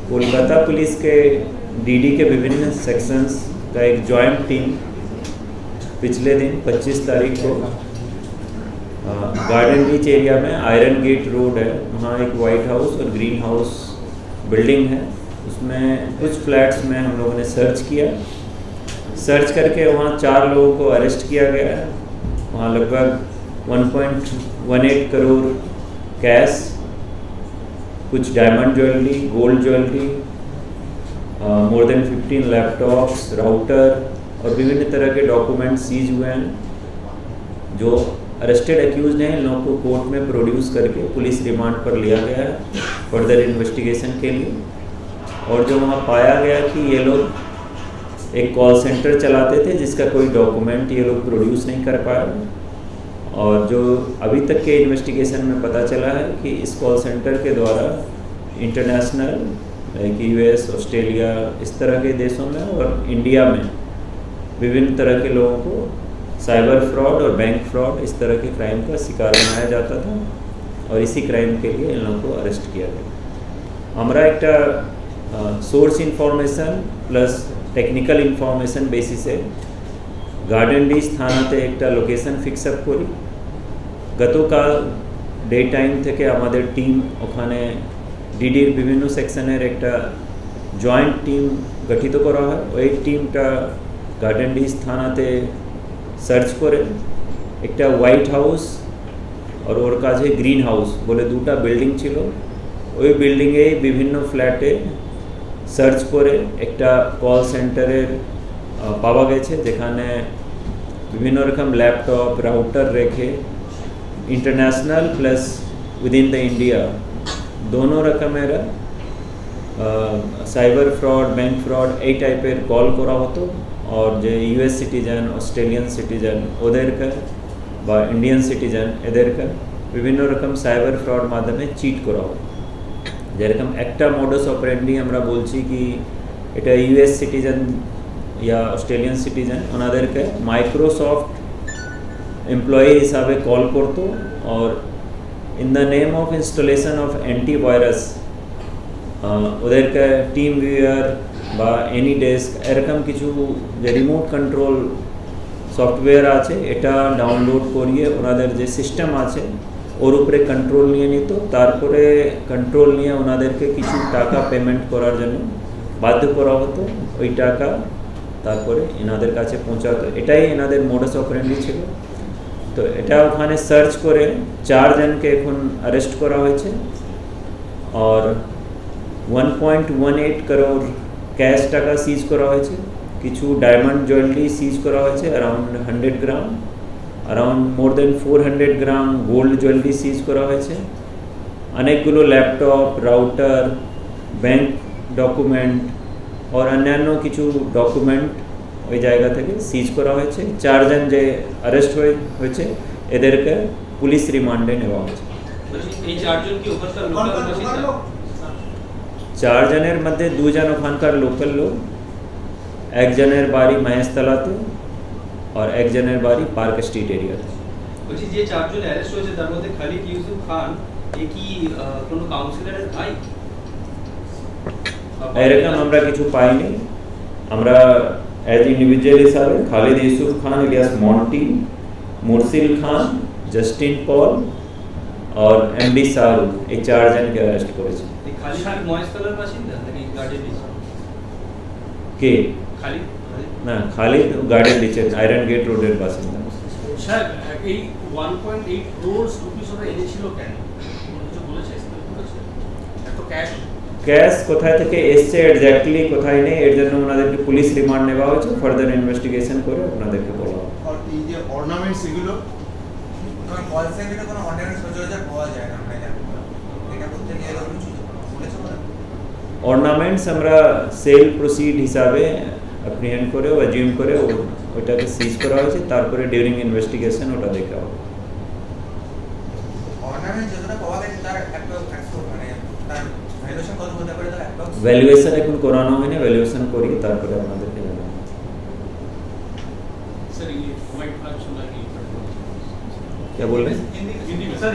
Kolkata police के DD के विभिन्न सेक्शंस का एक जॉइंट टीम पिछले दिन 25 तारीख को गार्डन बीच एरिया में आयरन गेट रोड है, वहाँ एक वाइट हाउस और ग्रीन हाउस बिल्डिंग है। उसमें कुछ फ्लैट्स में हम लोगों ने सर्च किया। सर्च करके वहाँ 4 लोगों को अरेस्ट किया गया है। वहाँ लगभग 1.18 करोड़ कैश, कुछ diamond jewellery, gold jewellery, more than 15 laptops, router और विभिन्न तरह के डॉक्यूमेंट सीज हुए हैं। जो अरेस्टेड एक्यूज हैं इन लोगों को कोर्ट में प्रोड्यूस करके पुलिस रिमांड पर लिया गया है फर्दर इन्वेस्टिगेशन के लिए। और जो वहाँ पाया गया कि ये लोग एक कॉल सेंटर चलाते थे जिसका कोई डॉक्यूमेंट ये लोग प्रोड्यूस नहीं कर पाए। और जो अभी तक के इन्वेस्टिगेशन में पता चला है कि इस कॉल सेंटर के द्वारा इंटरनेशनल लाइक यूएस, ऑस्ट्रेलिया, इस तरह के देशों में और इंडिया में विभिन्न तरह के लोगों को साइबर फ्रॉड और बैंक फ्रॉड इस तरह के क्राइम का शिकार बनाया जाता था और इसी क्राइम के लिए इन लोगों को अरेस्ट किया गया। हमारा एक source information plus technical information बेसिसे गार्डन बीच থানাতে একটা লোকেশন ফিক্স আপ করি। গতকাল ডে টাইম থেকে আমাদের টিম ওখানে ডিডির বিভিন্ন সেকশনের একটা জয়েন্ট টিম গঠিত করা হয়। ওই টিমটা গার্ডেন बीच থানাতে সার্চ করে একটা হোয়াইট হাউস আর ওর কাছে গ্রিন হাউস বলে দুটো বিল্ডিং ছিল, ওই বিল্ডিংয়ে বিভিন্ন ফ্ল্যাটে সার্চ করে একটা কল সেন্টারের পাওয়া গেছে যেখানে বিভিন্ন রকম ল্যাপটপ, রাউটার রেখে international plus with in the India दोनों रकमेर साइबर फ्रॉड, बैंक फ्रॉड এই টাইপের কল করা হতো। और जो यूएस सिटीजन, ऑस्ट्रेलियन सिटीजन ওদেরকে বা ইন্ডিয়ান সিটিজেন এদেরকে বিভিন্ন রকম সাইবার ফ্রড মাধ্যমে চিট করা হতো। যেরকম একটা মোডাস অপারেন্ডি আমরা বলছি কি এটা यूएस সিটিজেন या ऑस्ट्रेलियन सिटीजन ওনাদেরকে মাইক্রোসফট एम्प्लॉई हिसाबे कॉल करतो और in the name of installation of antivirus ওদেরকে टीम व्यूअर বা एनी डेस्क এরকম কিছু যে রিমোট কন্ট্রোল সফটওয়্যার আছে এটা ডাউনলোড করিয়ে ওনাদের যে সিস্টেম আছে ওর উপরে কন্ট্রোল নিয়ে নিত। তারপরে কন্ট্রোল নিয়ে ওনাদেরকে কিছু টাকা পেমেন্ট করার জন্য বাধ্য করা হতো। ওই টাকা তারপরে এনাদের কাছে পৌঁছাতো। এটাই এনাদের মোডাস অপারেন্ডি ছিল। তো এটা ওখানে সার্চ করে 4 জনকে এখন अरेस्ट করা হয়েছে और 1.18 करोड़ कैश টাকা সিজ করা হয়েছে। কিছু ডায়মন্ড জুয়েলারি সিজ করা হয়েছে around 100 gram, around more than 400 gram gold jewellery seize করা হয়েছে। অনেকগুলো ল্যাপটপ, রাউটার, ব্যাংক ডকুমেন্ট और অন্যান্য কিছু ডকুমেন্ট ওই জায়গা থেকে সিজ করা হয়েছে। 4 জন যে अरेस्ट হয়েছে এদেরকে পুলিশ রিমান্ডে নেওয়া হয়েছে। এই 4 জন কি ওখানকার লোকাল বাসিন্দা? 4 জনের মধ্যে 2 জন ওখানকার লোকাল লোক, একজনের বাড়ি মহেশতলাতে और একজনের বাড়ি পার্ক স্ট্রিট এরিয়াতে। বলছি যে 4 জন অ্যারেস্ট হয়েছে তার মধ্যে খালিদ ইউসুফ খান এ কি কোনো কাউন্সিলরের ভাই? এরকম আমরা কিছু পাইনি। আমরা एज इंडिविजुअल हिसाब से खालिद यूसुफ खान इलियास मॉन्टी, मुरसिल खान, जस्टिन पॉल और एमडी शाहरुख ये 4 जन के अरेस्ट করেছে। খালিদ মহেশতলার বাসিন্দা নাকি গার্ডেন বিচ? কে খালিদ? না, খালিদ গার্ডেন বিচের আয়রন গেট রোডের বাসিন্দা। স্যার এই 1.8 crore রুপিস ওরা এনেছিল কেন? কিছু বলেছে? এত ক্যাশ কোথায় থেকে এসছে এক্স্যাক্টলি কোথায় নেই, এর জন্য ওনাদেরকে পুলিশ রিমান্ড নেওয়া হয়েছে। ফার্দার ইনভেস্টিগেশন করে ওনাদেরকে বলা হবে। আর এই যে অর্নামেন্টস এগুলো তোমার কল সেন্টারে কোনো অর্নামেন্টস সচরাচর পাওয়া যায় না, আমরা জানি এটা করতে গিয়ে এরকম কিছু বলেছো না? অর্নামেন্টস আমরা সেল প্রসিড হিসাবে অ্যাপ্রিহেন্ড করে ও অ্যাজিউম করে ওটাকে সিজ করা হয়েছে। তারপরে ডিউরিং ইনভেস্টিগেশন ওটা দেখা হবে। অর্নামেন্টস যেটা পাওয়া গেছে তার একটা মানে তার ভ্যালুয়েশন কত হতে পারে? তার একটা ভ্যালুয়েশন এখন করানো হয়নি, ভ্যালুয়েশন করিয়ে তারপরে আপনাদেরকে জানাবো। স্যার এই হোয়াইট ফ্ল্যাগ শোনা কি? क्या बोल रहे हैं? हिंदी में सर।